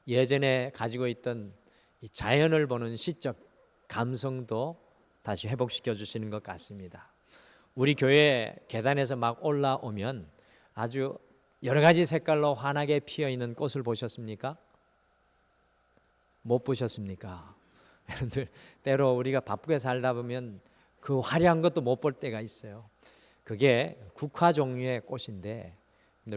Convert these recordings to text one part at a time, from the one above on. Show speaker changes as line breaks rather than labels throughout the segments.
예전에 가지고 있던 이 자연을 보는 시적 감성도 다시 회복시켜 주시는 것 같습니다. 우리 교회 계단에서 막 올라오면 아주 여러 가지 색깔로 환하게 피어 있는 꽃을 보셨습니까? 못 보셨습니까? 여러분들 때로 우리가 바쁘게 살다 보면 그 화려한 것도 못 볼 때가 있어요. 그게 국화 종류의 꽃인데,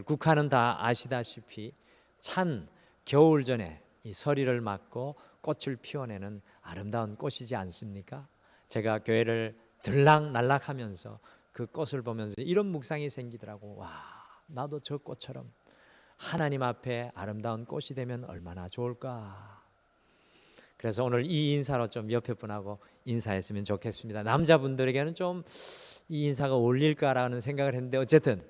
국화는 다 아시다시피 찬 겨울 전에 이 서리를 맞고 꽃을 피워내는 아름다운 꽃이지 않습니까? 제가 교회를 들락날락하면서 그 꽃을 보면서 이런 묵상이 생기더라고. 와, 나도 저 꽃처럼 하나님 앞에 아름다운 꽃이 되면 얼마나 좋을까. 그래서 오늘 이 인사로 좀 옆에 분하고 인사했으면 좋겠습니다. 남자분들에게는 좀 이 인사가 어울릴까라는 생각을 했는데 어쨌든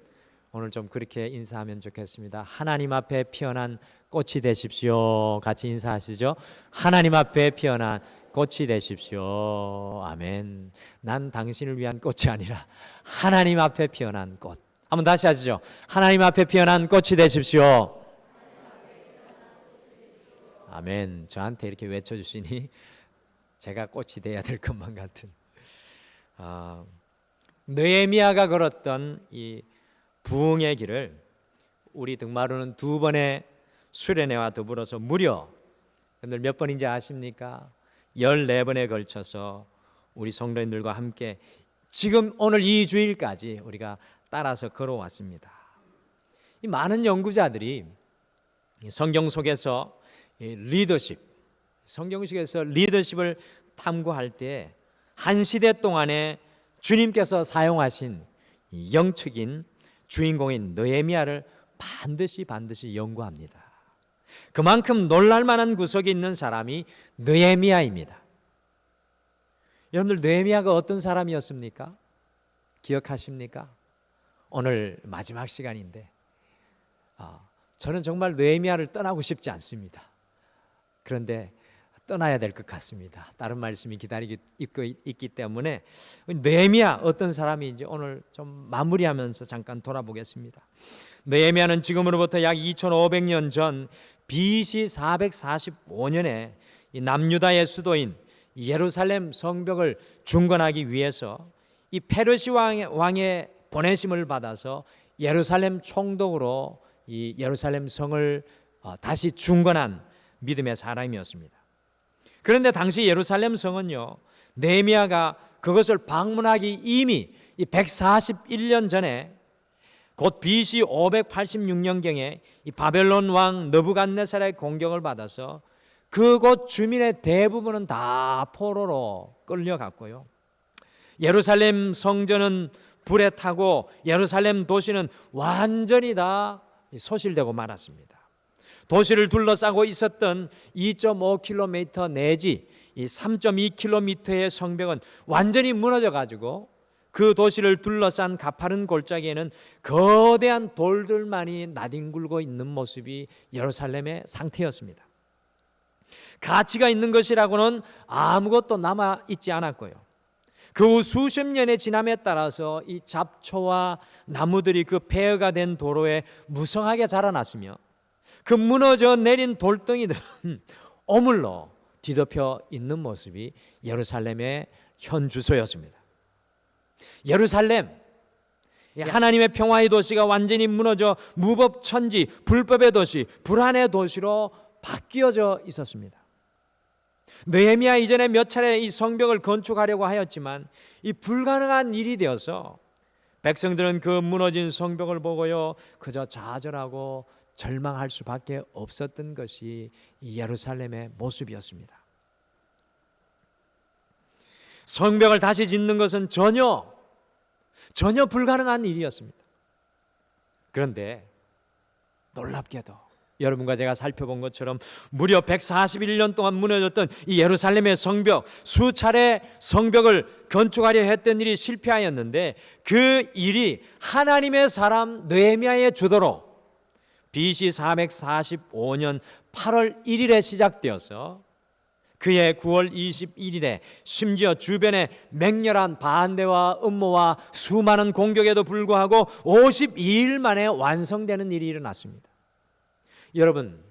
오늘 좀 그렇게 인사하면 좋겠습니다. 하나님 앞에 피어난 꽃이 되십시오. 같이 인사하시죠. 하나님 앞에 피어난 꽃이 되십시오. 아멘. 난 당신을 위한 꽃이 아니라 하나님 앞에 피어난 꽃. 한번 다시 하시죠. 하나님 앞에 피어난 꽃이 되십시오. 아멘. 저한테 이렇게 외쳐주시니 제가 꽃이 돼야 될 것만 같은. 느헤미야가 걸었던 이 부흥의 길을 우리 등마루는 2번의 수련회와 더불어서 무려 몇 번인지 아십니까? 14번에 걸쳐서 우리 성도님들과 함께 지금 오늘 이 주일까지 우리가 따라서 걸어왔습니다. 이 많은 연구자들이 성경 속에서 리더십, 성경 속에서 리더십을 탐구할 때 한 시대 동안에 주님께서 사용하신 영적인 주인공인 느헤미야를 반드시 연구합니다. 그만큼 놀랄만한 구석이 있는 사람이 느헤미야입니다. 여러분들 느헤미야가 어떤 사람이었습니까? 기억하십니까? 오늘 마지막 시간인데 저는 정말 느헤미야를 떠나고 싶지 않습니다. 그런데 떠나야 될 것 같습니다. 다른 말씀이 기다리고 있기 때문에 느헤미야 어떤 사람인지 오늘 좀 마무리하면서 잠깐 돌아보겠습니다. 느헤미야는 지금으로부터 약 2500년 전 BC 445년에 남유다의 수도인 예루살렘 성벽을 중건하기 위해서 이 페르시 왕의 보내심을 받아서 예루살렘 총독으로 이 예루살렘 성을 다시 중건한 믿음의 사람이었습니다. 그런데 당시 예루살렘 성은요, 느헤미야가 그것을 방문하기 이미 141년 전에 곧 BC 586년경에 이 바벨론 왕 느부갓네살의 공격을 받아서 그곳 주민의 대부분은 다 포로로 끌려갔고요. 예루살렘 성전은 불에 타고 예루살렘 도시는 완전히 다 소실되고 말았습니다. 도시를 둘러싸고 있었던 2.5km 내지 3.2km의 성벽은 완전히 무너져 가지고 그 도시를 둘러싼 가파른 골짜기에는 거대한 돌들만이 나뒹굴고 있는 모습이 예루살렘의 상태였습니다. 가치가 있는 것이라고는 아무것도 남아있지 않았고요. 그 후 수십 년의 지남에 따라서 이 잡초와 나무들이 그 폐허가 된 도로에 무성하게 자라났으며 그 무너져 내린 돌덩이들은 오물로 뒤덮여 있는 모습이 예루살렘의 현 주소였습니다. 예루살렘, 하나님의 평화의 도시가 완전히 무너져 무법천지, 불법의 도시, 불안의 도시로 바뀌어져 있었습니다. 느헤미야 이전에 몇 차례 이 성벽을 건축하려고 하였지만 이 불가능한 일이 되어서 백성들은 그 무너진 성벽을 보고요 그저 좌절하고 절망할 수밖에 없었던 것이 예루살렘의 모습이었습니다. 성벽을 다시 짓는 것은 전혀 불가능한 일이었습니다. 그런데 놀랍게도 여러분과 제가 살펴본 것처럼 무려 141년 동안 무너졌던 이 예루살렘의 성벽, 수차례 성벽을 건축하려 했던 일이 실패하였는데 그 일이 하나님의 사람 느헤미야의 주도로 BC 445년 8월 1일에 시작되어서 그해 9월 21일에 심지어 주변의 맹렬한 반대와 음모와 수많은 공격에도 불구하고 52일 만에 완성되는 일이 일어났습니다. 여러분,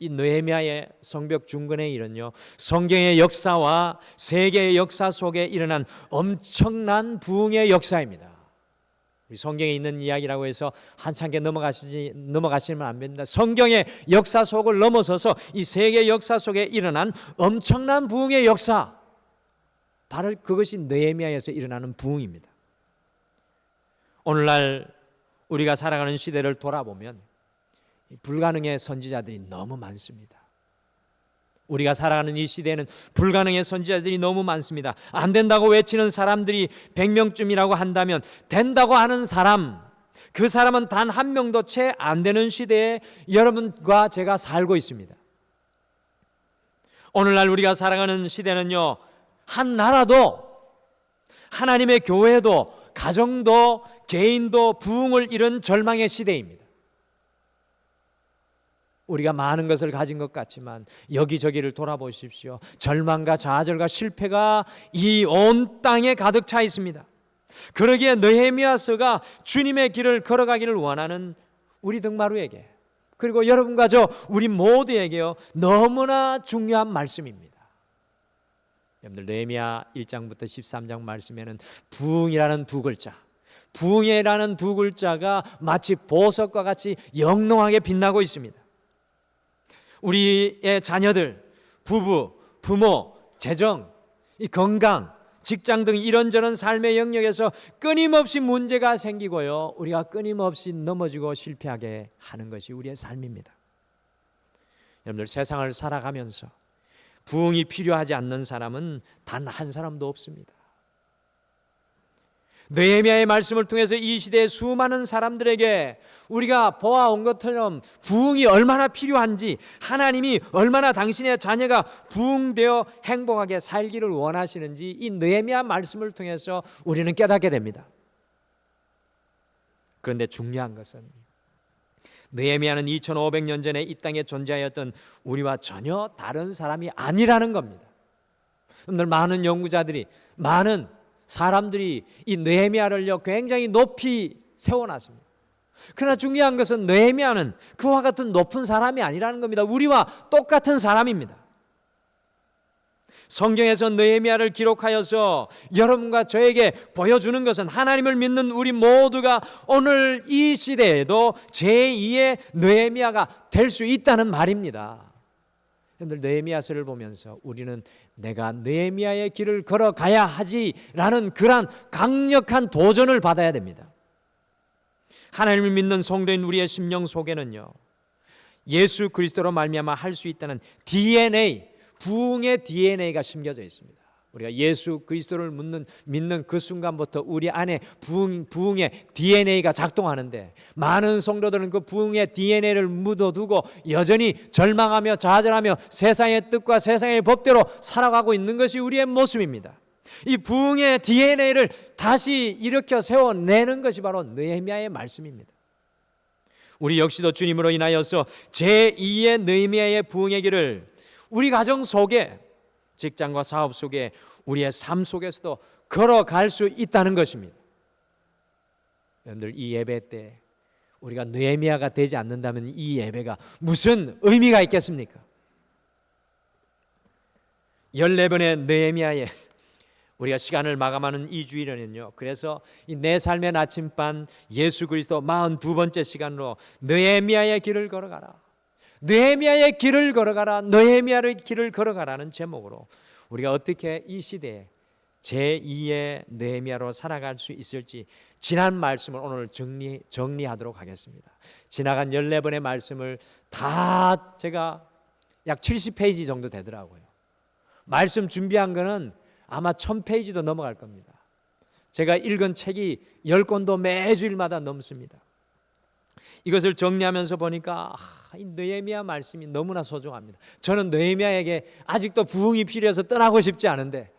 이 느헤미야의 성벽 중건의 일은요, 성경의 역사와 세계의 역사 속에 일어난 엄청난 부흥의 역사입니다. 우리 성경에 있는 이야기라고 해서 한참게 넘어가시면 안 됩니다. 성경의 역사 속을 넘어서서 이 세계 역사 속에 일어난 엄청난 부흥의 역사, 바로 그것이 느헤미야에서 일어나는 부흥입니다. 오늘날 우리가 살아가는 시대를 돌아보면 불가능의 선지자들이 너무 많습니다. 우리가 살아가는 이 시대에는 불가능의 선지자들이 너무 많습니다. 안 된다고 외치는 사람들이 100명쯤이라고 한다면 된다고 하는 사람, 그 사람은 단 한 명도 채 안 되는 시대에 여러분과 제가 살고 있습니다. 오늘날 우리가 살아가는 시대는요, 한 나라도, 하나님의 교회도, 가정도, 개인도 부흥을 이룬 절망의 시대입니다. 우리가 많은 것을 가진 것 같지만 여기저기를 돌아보십시오. 절망과 좌절과 실패가 이 온 땅에 가득 차 있습니다. 그러기에 느헤미야서가 주님의 길을 걸어가기를 원하는 우리 등마루에게, 그리고 여러분과 저 우리 모두에게요, 너무나 중요한 말씀입니다. 여러분들 느헤미야 1장부터 13장 말씀에는 부흥이라는 두 글자, 부흥이라는 두 글자가 마치 보석과 같이 영롱하게 빛나고 있습니다. 우리의 자녀들, 부부, 부모, 재정, 이 건강, 직장 등 이런저런 삶의 영역에서 끊임없이 문제가 생기고요, 우리가 끊임없이 넘어지고 실패하게 하는 것이 우리의 삶입니다. 여러분들, 세상을 살아가면서 부흥이 필요하지 않는 사람은 단 한 사람도 없습니다. 느헤미야의 말씀을 통해서 이 시대의 수많은 사람들에게 우리가 보아온 것처럼 부흥이 얼마나 필요한지, 하나님이 얼마나 당신의 자녀가 부흥되어 행복하게 살기를 원하시는지 이 느헤미야 말씀을 통해서 우리는 깨닫게 됩니다. 그런데 중요한 것은 느헤미야는 2500년 전에 이 땅에 존재하였던 우리와 전혀 다른 사람이 아니라는 겁니다. 오늘 많은 연구자들이, 많은 사람들이 이 느헤미야를요 굉장히 높이 세워놨습니다. 그러나 중요한 것은 느헤미야는 그와 같은 높은 사람이 아니라는 겁니다. 우리와 똑같은 사람입니다. 성경에서 느헤미야를 기록하여서 여러분과 저에게 보여주는 것은 하나님을 믿는 우리 모두가 오늘 이 시대에도 제2의 느헤미야가 될 수 있다는 말입니다. 여러분들, 느헤미야서를 보면서 우리는 내가 느헤미야의 길을 걸어가야 하지라는 그러한 강력한 도전을 받아야 됩니다. 하나님을 믿는 성도인 우리의 심령 속에는요, 예수 그리스도로 말미암아 할 수 있다는 DNA, 부흥의 DNA가 심겨져 있습니다. 우리가 예수 그리스도를 믿는 그 순간부터 우리 안에 부흥의 DNA가 작동하는데, 많은 성도들은 그 부흥의 DNA를 묻어두고 여전히 절망하며 좌절하며 세상의 뜻과 세상의 법대로 살아가고 있는 것이 우리의 모습입니다. 이 부흥의 DNA를 다시 일으켜 세워내는 것이 바로 느헤미야의 말씀입니다. 우리 역시도 주님으로 인하여서 제2의 느헤미야의 부흥의 길을 우리 가정 속에, 직장과 사업 속에, 우리의 삶 속에서도 걸어갈 수 있다는 것입니다. 여러분들, 이 예배 때 우리가 느헤미야가 되지 않는다면 이 예배가 무슨 의미가 있겠습니까? 14번의 느헤미야에 우리가 시간을 마감하는 이 주일에는요, 그래서 이 내 삶의 나침반 예수 그리스도 42번째 시간으로 느헤미야의 길을 걸어가라, 느헤미야의 길을 걸어가라, 느헤미야의 길을 걸어가라는 제목으로 우리가 어떻게 이 시대에 제2의 느헤미야로 살아갈 수 있을지 지난 말씀을 오늘 정리하도록 하겠습니다. 지나간 14번의 말씀을 다 제가 약 70페이지 정도 되더라고요. 말씀 준비한 거는 아마 1000페이지도 넘어갈 겁니다. 제가 읽은 책이 10권도 매주일마다 넘습니다. 이것을 정리하면서 보니까 이 느헤미야 말씀이 너무나 소중합니다. 저는 느헤미야에게 아직도 부흥이 필요해서 떠나고 싶지 않은데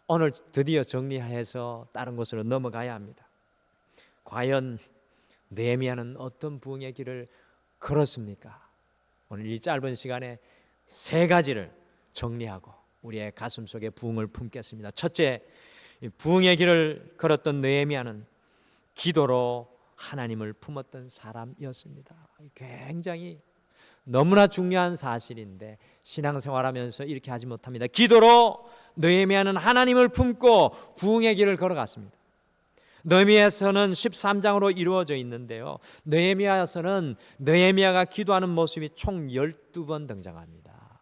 오늘 드디어 정리해서 다른 곳으로 넘어가야 합니다. 과연 느헤미야는 어떤 부흥의 길을 걸었습니까? 오늘 이 짧은 시간에 3가지를 정리하고 우리의 가슴 속에 부흥을 품겠습니다. 첫째, 부흥의 길을 걸었던 느헤미야는 기도로 하나님을 품었던 사람이었습니다. 굉장히 너무나 중요한 사실인데 신앙생활하면서 이렇게 하지 못합니다. 기도로 느헤미야는 하나님을 품고 부흥의 길을 걸어갔습니다. 느헤미야서는 13장으로 이루어져 있는데요, 느헤미야서는 느헤미야가 기도하는 모습이 총 12번 등장합니다.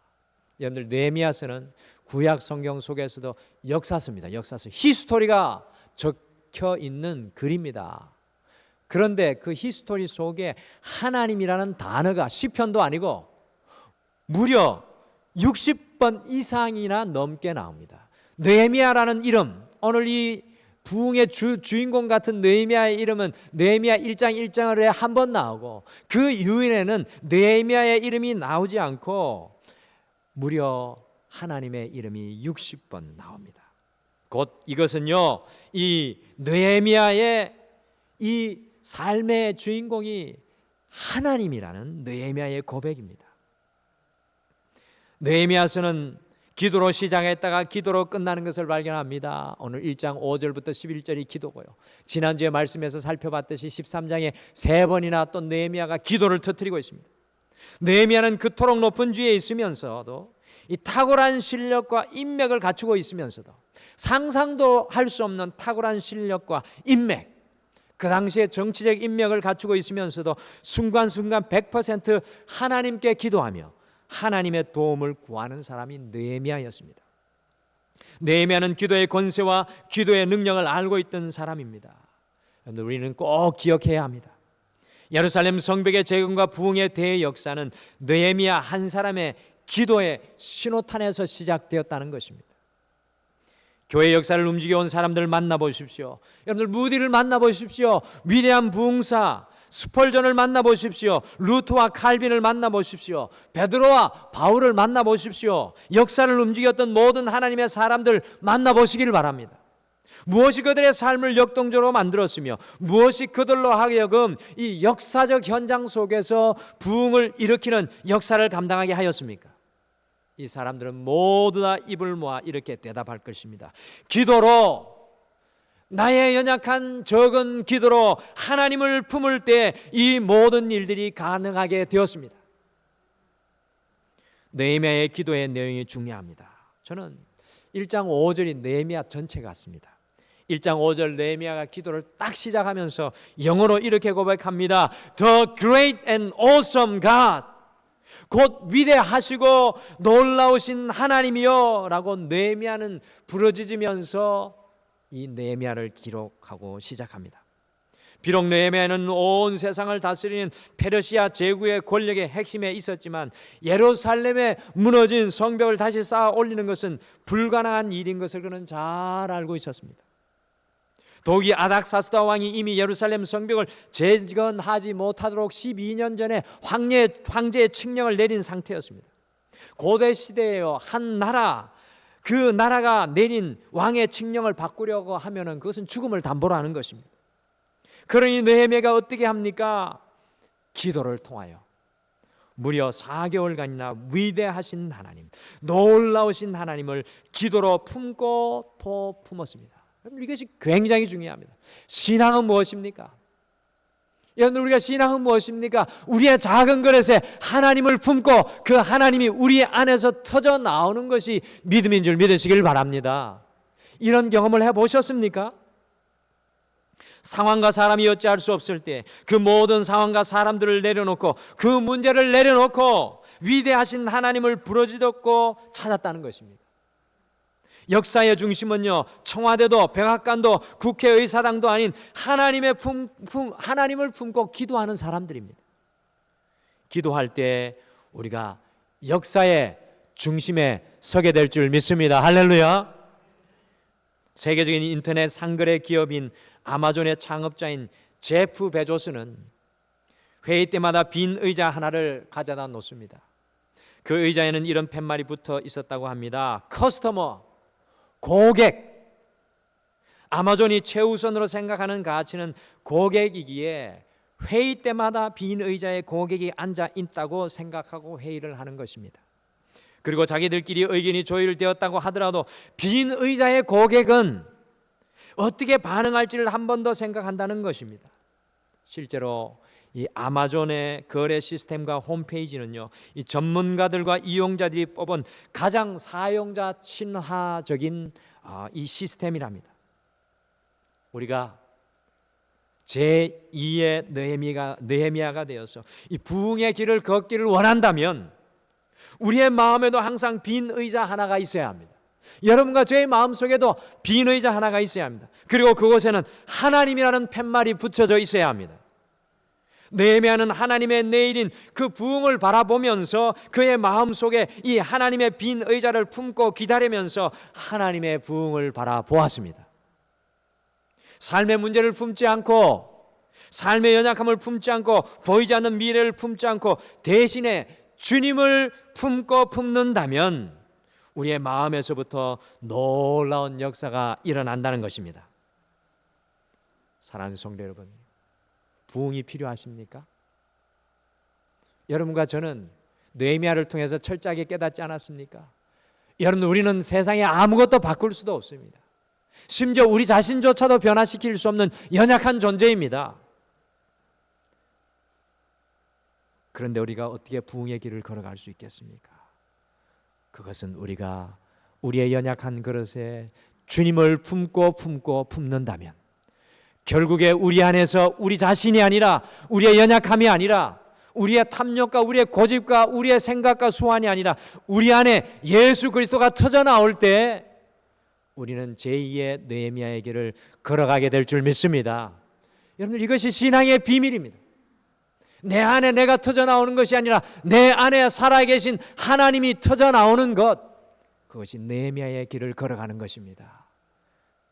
여러분들, 느헤미야서는 구약 성경 속에서도 역사서입니다. 역사서, 히스토리가 적혀 있는 글입니다. 그런데 그 히스토리 속에 하나님이라는 단어가 시편도 아니고 무려 60번 이상이나 넘게 나옵니다. 느헤미야라는 이름, 오늘 이 부흥의 주인공 같은 느헤미야의 이름은 느헤미야 1장 1장을 한 번 나오고 그 이후에는 느헤미야의 이름이 나오지 않고 무려 하나님의 이름이 60번 나옵니다. 곧 이것은요, 이 느헤미야의 이 삶의 주인공이 하나님이라는 느헤미야의 고백입니다. 느헤미야서는 기도로 시작했다가 기도로 끝나는 것을 발견합니다. 오늘 1장 5절부터 11절이 기도고요, 지난주에 말씀에서 살펴봤듯이 13장에 3번이나 또 느헤미야가 기도를 터뜨리고 있습니다. 느헤미야는 그토록 높은 지위에 있으면서도 이 탁월한 실력과 인맥을 갖추고 있으면서도 상상도 할 수 없는 탁월한 실력과 인맥, 그 당시에 정치적 인맥을 갖추고 있으면서도 순간순간 100% 하나님께 기도하며 하나님의 도움을 구하는 사람이 느헤미야였습니다. 느헤미야는 기도의 권세와 기도의 능력을 알고 있던 사람입니다. 우리는 꼭 기억해야 합니다. 예루살렘 성벽의 재건과 부흥의 대역사는 느헤미야 한 사람의 기도의 신호탄에서 시작되었다는 것입니다. 교회 역사를 움직여온 사람들을 만나보십시오. 여러분들, 무디를 만나보십시오. 위대한 부흥사 스펄전을 만나보십시오. 루트와 칼빈을 만나보십시오. 베드로와 바울을 만나보십시오. 역사를 움직였던 모든 하나님의 사람들 만나보시기를 바랍니다. 무엇이 그들의 삶을 역동적으로 만들었으며 무엇이 그들로 하여금 이 역사적 현장 속에서 부흥을 일으키는 역사를 감당하게 하였습니까? 이 사람들은 모두 다 입을 모아 이렇게 대답할 것입니다. 기도로, 나의 연약한 적은 기도로 하나님을 품을 때 이 모든 일들이 가능하게 되었습니다. 느헤미야의 기도의 내용이 중요합니다. 저는 1장 5절이 느헤미야 전체 같습니다. 1장 5절 느헤미야가 기도를 딱 시작하면서 영어로 이렇게 고백합니다. The great and awesome God, 곧 위대하시고 놀라우신 하나님이여 라고 느헤미야는 부르짖으면서 이 느헤미야를 기록하고 시작합니다. 비록 느헤미야는 온 세상을 다스리는 페르시아 제국의 권력의 핵심에 있었지만 예루살렘에 무너진 성벽을 다시 쌓아 올리는 것은 불가능한 일인 것을 그는 잘 알고 있었습니다. 도기 아닥사스다 왕이 이미 예루살렘 성벽을 재건하지 못하도록 12년 전에 황제의 칙령을 내린 상태였습니다. 고대 시대에요, 한 나라, 그 나라가 내린 왕의 칙령을 바꾸려고 하면은 그것은 죽음을 담보로 하는 것입니다. 그러니 느헤미야가 어떻게 합니까? 기도를 통하여 무려 4개월간이나 위대하신 하나님, 놀라우신 하나님을 기도로 품고 또 품었습니다. 이것이 굉장히 중요합니다. 신앙은 무엇입니까? 여러분, 우리가 신앙은 무엇입니까? 우리의 작은 그릇에 하나님을 품고 그 하나님이 우리 안에서 터져 나오는 것이 믿음인 줄 믿으시길 바랍니다. 이런 경험을 해보셨습니까? 상황과 사람이 어찌할 수 없을 때 그 모든 상황과 사람들을 내려놓고 그 문제를 내려놓고 위대하신 하나님을 부르짖었고 찾았다는 것입니다. 역사의 중심은요, 청와대도 백악관도 국회의사당도 아닌 하나님을 품고 기도하는 사람들입니다. 기도할 때 우리가 역사의 중심에 서게 될 줄 믿습니다. 할렐루야. 세계적인 인터넷 상거래 기업인 아마존의 창업자인 제프 베조스는 회의 때마다 빈 의자 하나를 가져다 놓습니다. 그 의자에는 이런 팻말이 붙어 있었다고 합니다. 커스터머, 고객. 아마존이 최우선으로 생각하는 가치는 고객이기에 회의 때마다 빈 의자에 고객이 앉아 있다고 생각하고 회의를 하는 것입니다. 그리고 자기들끼리 의견이 조율되었다고 하더라도 빈 의자의 고객은 어떻게 반응할지를 한 번 더 생각한다는 것입니다. 실제로 이 아마존의 거래 시스템과 홈페이지는요, 이 전문가들과 이용자들이 뽑은 가장 사용자 친화적인 이 시스템이랍니다. 우리가 제2의 느헤미야가 되어서 이 부흥의 길을 걷기를 원한다면 우리의 마음에도 항상 빈 의자 하나가 있어야 합니다. 여러분과 저의 마음속에도 빈 의자 하나가 있어야 합니다. 그리고 그곳에는 하나님이라는 팻말이 붙여져 있어야 합니다. 느헤미야는 하나님의 내일인 그 부흥을 바라보면서 그의 마음속에 이 하나님의 빈 의자를 품고 기다리면서 하나님의 부흥을 바라보았습니다. 삶의 문제를 품지 않고, 삶의 연약함을 품지 않고, 보이지 않는 미래를 품지 않고 대신에 주님을 품고 품는다면 우리의 마음에서부터 놀라운 역사가 일어난다는 것입니다. 사랑하는 성도 여러분, 부흥이 필요하십니까? 여러분과 저는 느헤미야를 통해서 철저하게 깨닫지 않았습니까? 여러분, 우리는 세상에 아무것도 바꿀 수도 없습니다. 심지어 우리 자신조차도 변화시킬 수 없는 연약한 존재입니다. 그런데 우리가 어떻게 부흥의 길을 걸어갈 수 있겠습니까? 그것은 우리가 우리의 연약한 그릇에 주님을 품고 품는다면, 결국에 우리 안에서 우리 자신이 아니라, 우리의 연약함이 아니라, 우리의 탐욕과 우리의 고집과 우리의 생각과 수완이 아니라 우리 안에 예수 그리스도가 터져나올 때 우리는 제2의 느헤미야의 길을 걸어가게 될 줄 믿습니다. 여러분, 이것이 신앙의 비밀입니다. 내 안에 내가 터져나오는 것이 아니라 내 안에 살아계신 하나님이 터져나오는 것, 그것이 느헤미야의 길을 걸어가는 것입니다.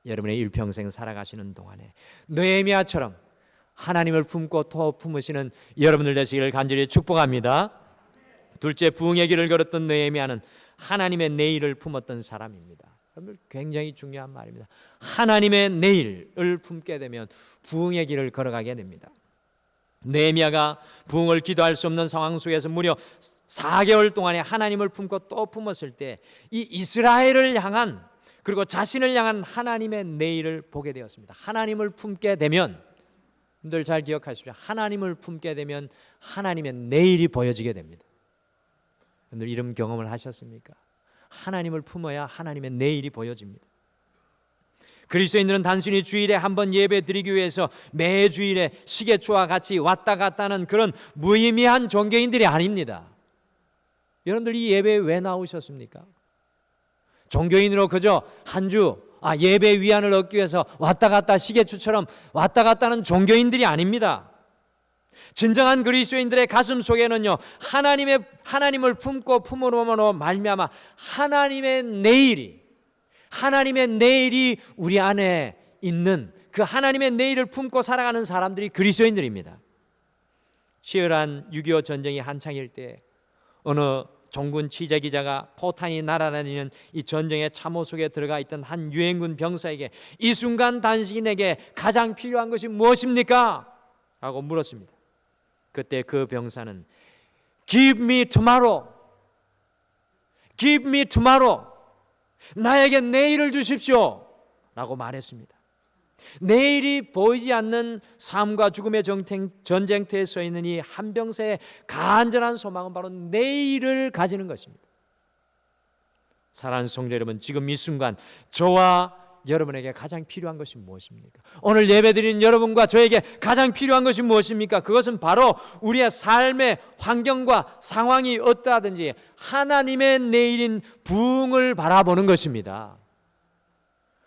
여러분의 일평생 살아가시는 동안에 느헤미야처럼 하나님을 품고 또 품으시는 여러분들 되시기를 간절히 축복합니다. 둘째, 부흥의 길을 걸었던 느헤미야는 하나님의 내일을 품었던 사람입니다. 여러분, 굉장히 중요한 말입니다. 하나님의 내일을 품게 되면 부흥의 길을 걸어가게 됩니다. 느헤미야가 부흥을 기도할 수 없는 상황 속에서 무려 4개월 동안에 하나님을 품고 또 품었을 때 이 이스라엘을 향한, 그리고 자신을 향한 하나님의 내일을 보게 되었습니다. 하나님을 품게 되면, 여러분들 잘 기억하십시오. 하나님을 품게 되면 하나님의 내일이 보여지게 됩니다. 여러분들 이런 경험을 하셨습니까? 하나님을 품어야 하나님의 내일이 보여집니다. 그리스도인들은 단순히 주일에 한 번 예배 드리기 위해서 매 주일에 시계추와 같이 왔다 갔다 하는 그런 무의미한 종교인들이 아닙니다. 여러분들 이 예배에 왜 나오셨습니까? 종교인으로 그저 한 주 예배 위안을 얻기 위해서 왔다 갔다 시계추처럼 왔다 갔다 하는 종교인들이 아닙니다. 진정한 그리스도인들의 가슴 속에는요, 하나님을 품고 품으로 말미암아 하나님의 내일이 우리 안에 있는 그 하나님의 내일을 품고 살아가는 사람들이 그리스도인들입니다. 치열한 6.25 전쟁이 한창일 때 어느 종군 취재기자가 포탄이 날아다니는 이 전쟁의 참호 속에 들어가 있던 한 유엔군 병사에게 이 순간 당신에게 가장 필요한 것이 무엇입니까? 라고 물었습니다. 그때 그 병사는 Give me tomorrow, 나에게 내일을 주십시오 라고 말했습니다. 내일이 보이지 않는 삶과 죽음의 전쟁터에 서 있는 이 한 병사의 간절한 소망은 바로 내일을 가지는 것입니다. 사랑하는 성도 여러분, 지금 이 순간 저와 여러분에게 가장 필요한 것이 무엇입니까? 오늘 예배드리는 여러분과 저에게 가장 필요한 것이 무엇입니까? 그것은 바로 우리의 삶의 환경과 상황이 어떠하든지 하나님의 내일인 부흥을 바라보는 것입니다.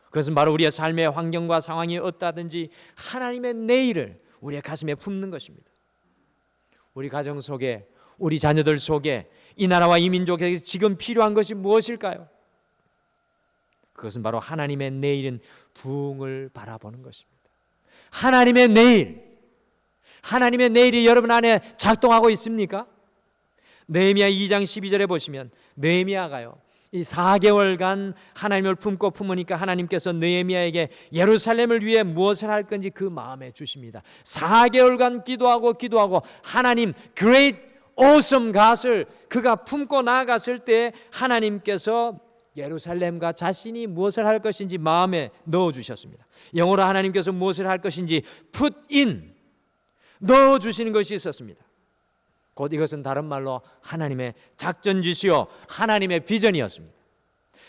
그것은 바로 우리의 삶의 환경과 상황이 어떠하든지 하나님의 내일을 우리의 가슴에 품는 것입니다. 우리 가정 속에, 우리 자녀들 속에, 이 나라와 이 민족에게 지금 필요한 것이 무엇일까요? 그것은 바로 하나님의 내일인 부흥을 바라보는 것입니다. 하나님의 내일이 여러분 안에 작동하고 있습니까? 느헤미야 2장 12절에 보시면 느헤미야가요, 이 4개월간 하나님을 품고 품으니까 하나님께서 느헤미야에게 예루살렘을 위해 무엇을 할 건지 그 마음에 주십니다. 4개월간 기도하고 하나님 Great Awesome God을 그가 품고 나아갔을 때 하나님께서 예루살렘과 자신이 무엇을 할 것인지 마음에 넣어주셨습니다. 영어로 하나님께서 무엇을 할 것인지 put in, 넣어주시는 것이 있었습니다. 곧 이것은 다른 말로 하나님의 작전지시요 하나님의 비전이었습니다.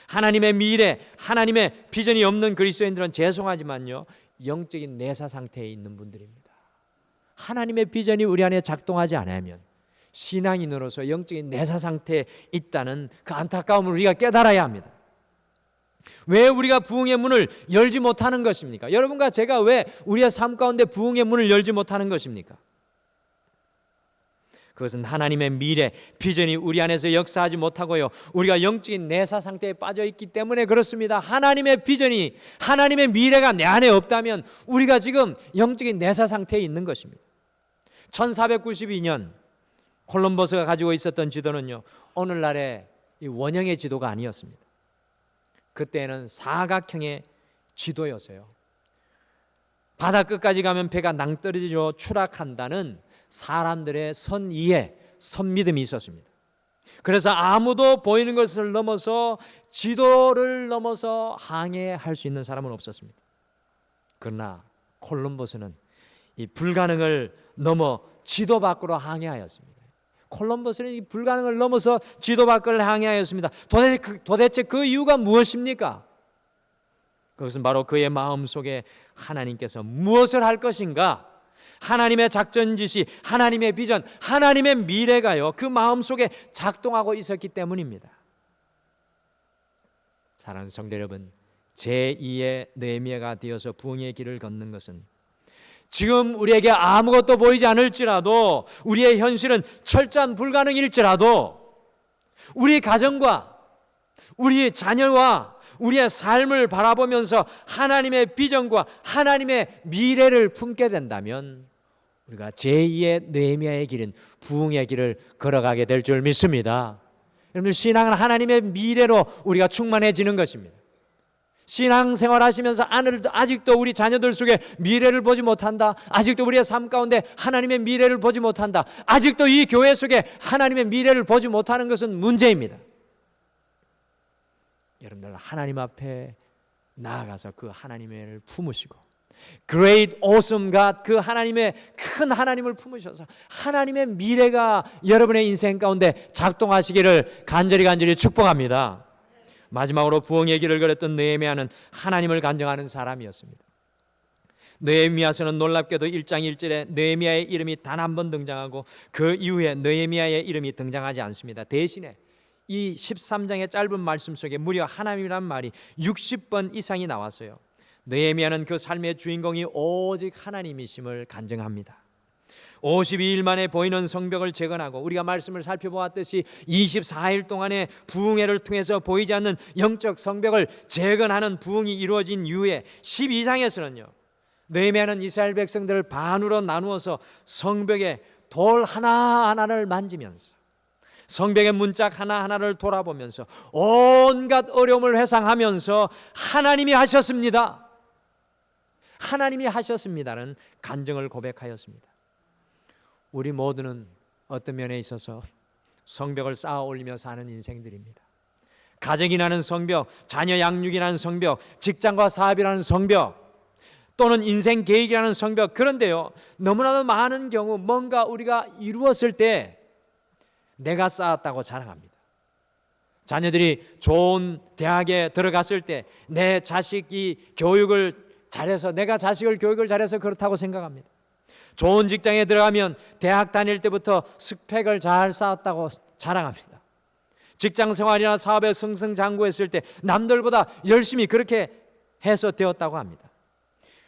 하나님의 미래, 하나님의 비전이 없는 그리스도인들은 죄송하지만요, 영적인 내사 상태에 있는 분들입니다. 하나님의 비전이 우리 안에 작동하지 않으면 신앙인으로서 영적인 내사 상태에 있다는 그 안타까움을 우리가 깨달아야 합니다. 왜 우리가 부흥의 문을 열지 못하는 것입니까? 여러분과 제가 왜 우리의 삶 가운데 부흥의 문을 열지 못하는 것입니까? 그것은 하나님의 미래, 비전이 우리 안에서 역사하지 못하고요, 우리가 영적인 내사 상태에 빠져 있기 때문에 그렇습니다. 하나님의 비전이, 하나님의 미래가 내 안에 없다면 우리가 지금 영적인 내사 상태에 있는 것입니다. 1492년 콜럼버스가 가지고 있었던 지도는요, 오늘날의 이 원형의 지도가 아니었습니다. 그때는 사각형의 지도였어요. 바다 끝까지 가면 배가 낭떠러지로 추락한다는 사람들의 선이해, 선믿음이 있었습니다. 그래서 아무도 보이는 것을 넘어서, 지도를 넘어서 항해할 수 있는 사람은 없었습니다. 그러나 콜럼버스는 이 불가능을 넘어 지도 밖으로 항해하였습니다. 콜럼버스는 이 불가능을 넘어서 지도 밖을 항해하였습니다. 도대체 그 이유가 무엇입니까? 그것은 바로 그의 마음속에 하나님께서 무엇을 할 것인가, 하나님의 작전지시, 하나님의 비전, 하나님의 미래가요, 그 마음속에 작동하고 있었기 때문입니다. 사랑하는 성도 여러분, 제2의 느헤미야가 되어서 부흥의 길을 걷는 것은 지금 우리에게 아무것도 보이지 않을지라도, 우리의 현실은 철저한 불가능일지라도 우리 가정과 우리 자녀와 우리의 삶을 바라보면서 하나님의 비전과 하나님의 미래를 품게 된다면 우리가 제2의 느헤미야의 길은 부흥의 길을 걸어가게 될 줄 믿습니다. 여러분, 신앙은 하나님의 미래로 우리가 충만해지는 것입니다. 신앙생활 하시면서 아직도 우리 자녀들 속에 미래를 보지 못한다, 아직도 우리의 삶 가운데 하나님의 미래를 보지 못한다, 아직도 이 교회 속에 하나님의 미래를 보지 못하는 것은 문제입니다. 여러분들, 하나님 앞에 나아가서 그 하나님을 품으시고, Great Awesome God, 그 하나님의 큰 하나님을 품으셔서 하나님의 미래가 여러분의 인생 가운데 작동하시기를 간절히 축복합니다. 마지막으로 부흥의 길을 걸었던 느헤미야는 하나님을 간증하는 사람이었습니다. 느헤미야서는 놀랍게도 1장 1절에 느헤미야의 이름이 단 한 번 등장하고 그 이후에 느헤미야의 이름이 등장하지 않습니다. 대신에 이 13장의 짧은 말씀 속에 무려 하나님이란 말이 60번 이상이 나왔어요. 느헤미야는 그 삶의 주인공이 오직 하나님이심을 간증합니다. 52일 만에 보이는 성벽을 재건하고, 우리가 말씀을 살펴보았듯이 24일 동안의 부흥회를 통해서 보이지 않는 영적 성벽을 재건하는 부흥이 이루어진 이후에 12장에서는요, 느헤미야는 이스라엘 백성들을 반으로 나누어서 성벽의 돌 하나하나를 만지면서, 성벽의 문짝 하나하나를 돌아보면서 온갖 어려움을 회상하면서 하나님이 하셨습니다, 하나님이 하셨습니다는 간증을 고백하였습니다. 우리 모두는 어떤 면에 있어서 성벽을 쌓아 올리며 사는 인생들입니다. 가정이라는 성벽, 자녀 양육이라는 성벽, 직장과 사업이라는 성벽, 또는 인생 계획이라는 성벽. 그런데요, 너무나도 많은 경우 뭔가 우리가 이루었을 때 내가 쌓았다고 자랑합니다. 자녀들이 좋은 대학에 들어갔을 때 내 자식이 교육을 잘해서, 내가 자식을 교육을 잘해서 그렇다고 생각합니다. 좋은 직장에 들어가면 대학 다닐 때부터 스펙을 잘 쌓았다고 자랑합니다. 직장 생활이나 사업에 승승장구했을 때 남들보다 열심히 그렇게 해서 되었다고 합니다.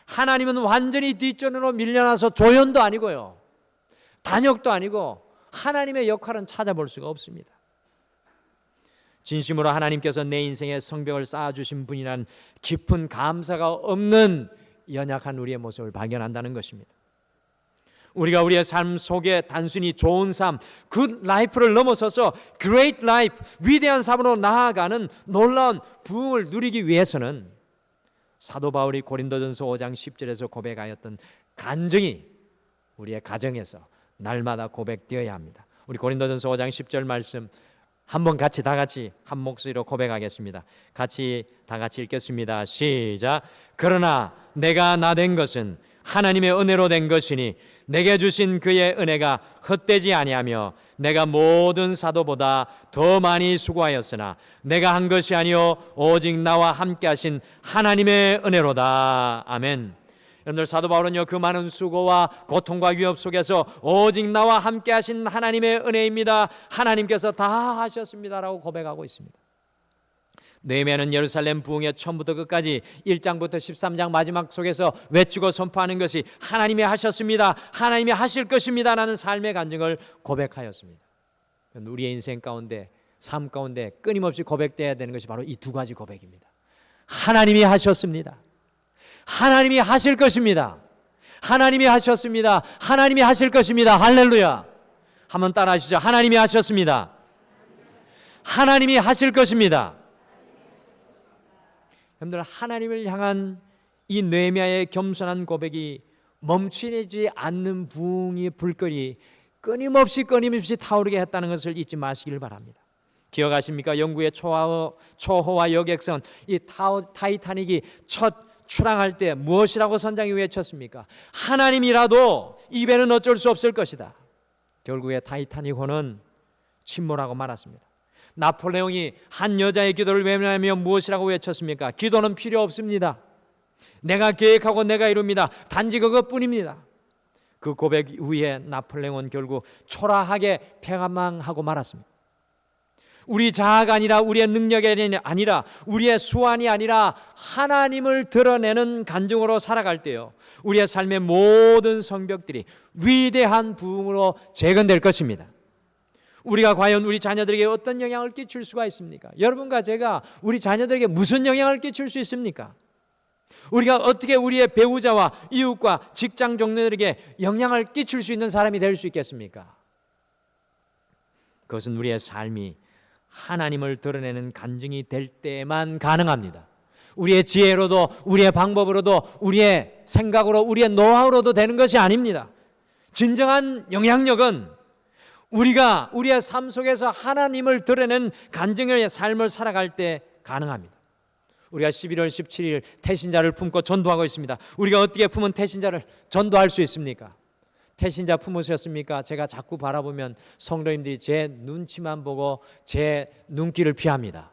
하나님은 완전히 뒷전으로 밀려나서 조연도 아니고요, 단역도 아니고 하나님의 역할은 찾아볼 수가 없습니다. 진심으로 하나님께서 내 인생에 성벽을 쌓아주신 분이란 깊은 감사가 없는 연약한 우리의 모습을 발견한다는 것입니다. 우리가 우리의 삶 속에 단순히 좋은 삶, 굿 라이프를 넘어서서 그레이트 라이프, 위대한 삶으로 나아가는 놀라운 부흥을 누리기 위해서는 사도 바울이 고린도전서 5장 10절에서 고백하였던 간증이 우리의 가정에서 날마다 고백되어야 합니다. 우리 고린도전서 5장 10절 말씀 한번 같이 다 같이 한 목소리로 고백하겠습니다. 같이 다 같이 읽겠습니다. 시작. 그러나 내가 나 된 것은 하나님의 은혜로 된 것이니 내게 주신 그의 은혜가 헛되지 아니하며 내가 모든 사도보다 더 많이 수고하였으나 내가 한 것이 아니요 오직 나와 함께 하신 하나님의 은혜로다. 아멘. 여러분들, 사도 바울은요, 그 많은 수고와 고통과 위협 속에서 오직 나와 함께 하신 하나님의 은혜입니다, 하나님께서 다 하셨습니다라고 고백하고 있습니다. 느헤미야는 예루살렘 부흥의 처음부터 끝까지 1장부터 13장 마지막 속에서 외치고 선포하는 것이 하나님이 하셨습니다, 하나님이 하실 것입니다 라는 삶의 간증을 고백하였습니다. 우리의 인생 가운데, 삶 가운데 끊임없이 고백되어야 되는 것이 바로 이 두 가지 고백입니다. 하나님이 하셨습니다, 하나님이 하실 것입니다, 하나님이 하셨습니다, 하나님이 하실 것입니다. 할렐루야. 한번 따라 하시죠. 하나님이 하셨습니다, 하나님이 하실 것입니다. 여러분들, 하나님을 향한 이 느헤미야의 겸손한 고백이 멈추지 않는 부흥의 불길이 끊임없이 타오르게 했다는 것을 잊지 마시길 바랍니다. 기억하십니까? 영국의 초호화 여객선 이 타이타닉이 첫 출항할 때 무엇이라고 선장이 외쳤습니까? 하나님이라도 이 배는 어쩔 수 없을 것이다. 결국에 타이타닉호는 침몰하고 말았습니다. 나폴레옹이 한 여자의 기도를 외면하며 무엇이라고 외쳤습니까? 기도는 필요 없습니다. 내가 계획하고 내가 이룹니다. 단지 그것뿐입니다. 그 고백 후에 나폴레옹은 결국 초라하게 패망하고 말았습니다. 우리 자아가 아니라, 우리의 능력이 아니라, 우리의 수완이 아니라 하나님을 드러내는 간증으로 살아갈 때요, 우리의 삶의 모든 성벽들이 위대한 부흥으로 재건될 것입니다. 우리가 과연 우리 자녀들에게 어떤 영향을 끼칠 수가 있습니까? 여러분과 제가 우리 자녀들에게 무슨 영향을 끼칠 수 있습니까? 우리가 어떻게 우리의 배우자와 이웃과 직장 동료들에게 영향을 끼칠 수 있는 사람이 될 수 있겠습니까? 그것은 우리의 삶이 하나님을 드러내는 간증이 될 때만 가능합니다. 우리의 지혜로도, 우리의 방법으로도, 우리의 생각으로, 우리의 노하우로도 되는 것이 아닙니다. 진정한 영향력은 우리가 우리의 삶 속에서 하나님을 드러내는 간증의 삶을 살아갈 때 가능합니다. 우리가 11월 17일 태신자를 품고 전도하고 있습니다. 우리가 어떻게 품은 태신자를 전도할 수 있습니까? 태신자 품으셨습니까? 제가 자꾸 바라보면 성도님들이 제 눈치만 보고 제 눈길을 피합니다.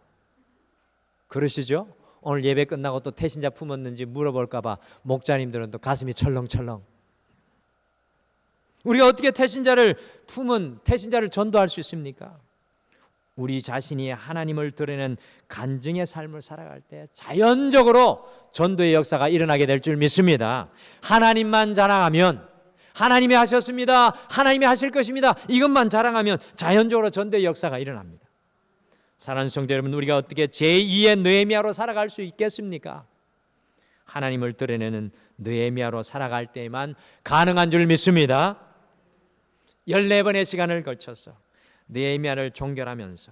그러시죠? 오늘 예배 끝나고 또 태신자 품었는지 물어볼까 봐 목자님들은 또 가슴이 철렁철렁. 우리가 어떻게 태신자를 품은, 태신자를 전도할 수 있습니까? 우리 자신이 하나님을 드러내는 간증의 삶을 살아갈 때 자연적으로 전도의 역사가 일어나게 될 줄 믿습니다. 하나님만 자랑하면, 하나님이 하셨습니다, 하나님이 하실 것입니다, 이것만 자랑하면 자연적으로 전도의 역사가 일어납니다. 사랑하는 성도 여러분, 우리가 어떻게 제2의 느헤미야로 살아갈 수 있겠습니까? 하나님을 드러내는 느헤미야로 살아갈 때에만 가능한 줄 믿습니다. 14번의 시간을 걸쳐서 느헤미야를 종결하면서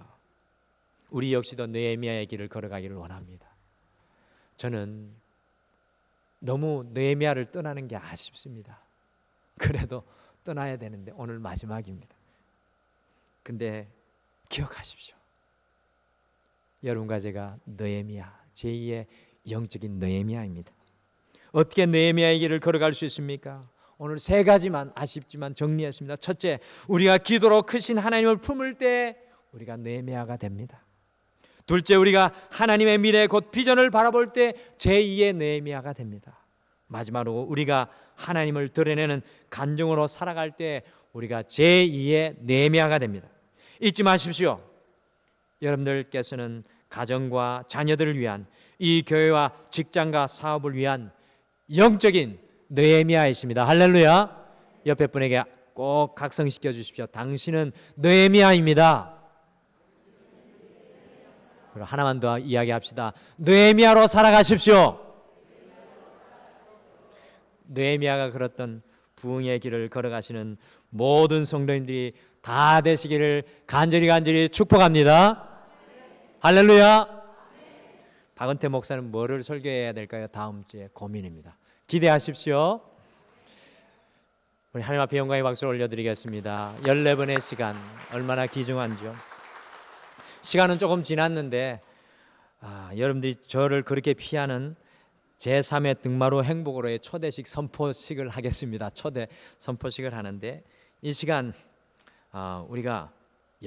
우리 역시도 느헤미야의 길을 걸어가기를 원합니다. 저는 너무 느헤미야를 떠나는 게 아쉽습니다. 그래도 떠나야 되는데 오늘 마지막입니다. 근데 기억하십시오. 여러분과 제가 느헤미야, 제2의 영적인 느헤미야입니다. 어떻게 느헤미야의 길을 걸어갈 수 있습니까? 오늘 세 가지만 아쉽지만 정리했습니다. 첫째, 우리가 기도로 크신 하나님을 품을 때 우리가 느헤미야가 됩니다. 둘째, 우리가 하나님의 미래 곧 비전을 바라볼 때 제2의 느헤미야가 됩니다. 마지막으로 우리가 하나님을 드러내는 간증으로 살아갈 때 우리가 제2의 느헤미야가 됩니다. 잊지 마십시오. 여러분들께서는 가정과 자녀들을 위한, 이 교회와 직장과 사업을 위한 영적인 느헤미야이십니다. 할렐루야. 옆에 분에게 꼭 각성시켜 주십시오. 당신은 느헤미야입니다. 그럼 하나만 더 이야기합시다. 느헤미야로 살아가십시오. 느헤미야가 걸었던 부흥의 길을 걸어가시는 모든 성도님들이 다 되시기를 간절히 축복합니다. 할렐루야. 박은태 목사는 뭐를 설교해야 될까요? 다음 주에 고민입니다. 기대하십시오. 우리 하나님 앞에 영광의 박수를 올려드리겠습니다. 14번의 시간, 얼마나 귀중한지요. 시간은 조금 지났는데 여러분들이 저를 그렇게 피하는 제3회 등마루 행복으로의 초대식 선포식을 하겠습니다. 초대 선포식을 하는데 이 시간 우리가